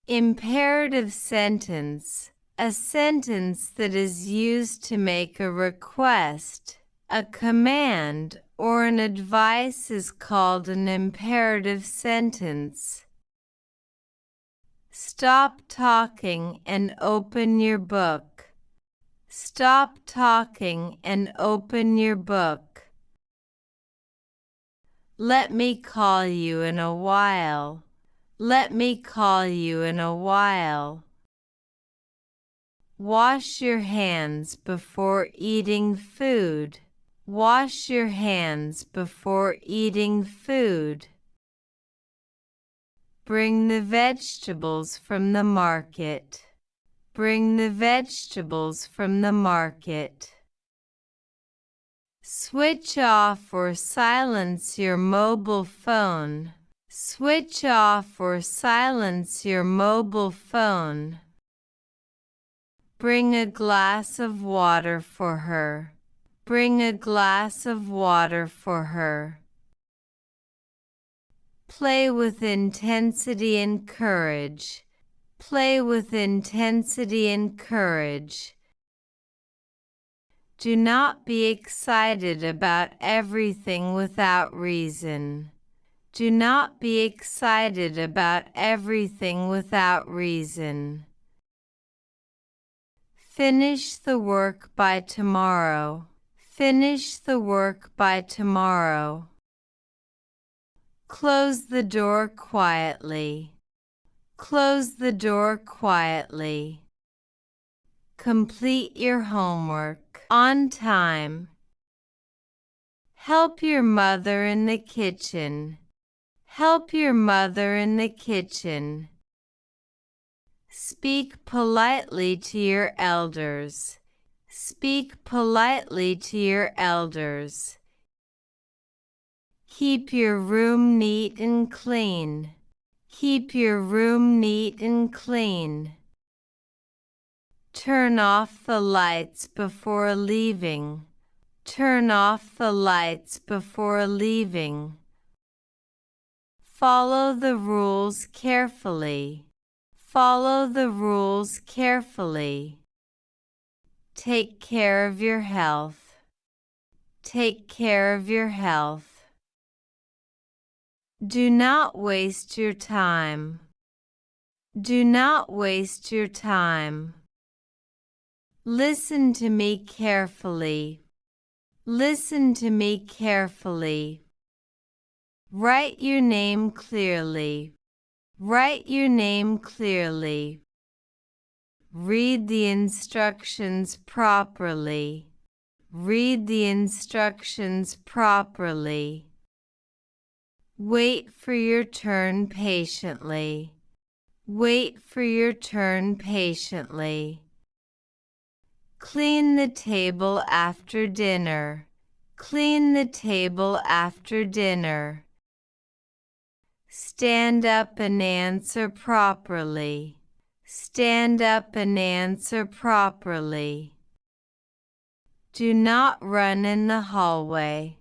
Imperative sentence, a sentence that is used to make a request, a command, or an advice is called an imperative sentence. Stop talking and open your book. Stop talking and open your book. Let me call you in a while. Let me call you in a while. Wash your hands before eating food. Wash your hands before eating food. Bring the vegetables from the market. Bring the vegetables from the market. Switch off or silence your mobile phone. Switch off or silence your mobile phone. Bring a glass of water for her. Bring a glass of water for her. Play with intensity and courage. Play with intensity and courage. Do not be excited about everything without reason. Do not be excited about everything without reason. Finish the work by tomorrow. Finish the work by tomorrow. Close the door quietly. Close the door quietly. Complete your homework on time. Help your mother in the kitchen. Help your mother in the kitchen. Speak politely to your elders. Speak politely to your elders. Keep your room neat and clean. Keep your room neat and clean. Turn off the lights before leaving. Turn off the lights before leaving. Follow the rules carefully. Follow the rules carefully. Take care of your health. Take care of your health. Do not waste your time. Do not waste your time. Listen to me carefully. Listen to me carefully. Write your name clearly. Write your name clearly. Read the instructions properly. Read the instructions properly. Wait for your turn patiently. Wait for your turn patiently. Clean the table after dinner. Clean the table after dinner. Stand up and answer properly. Stand up and answer properly. Do not run in the hallway.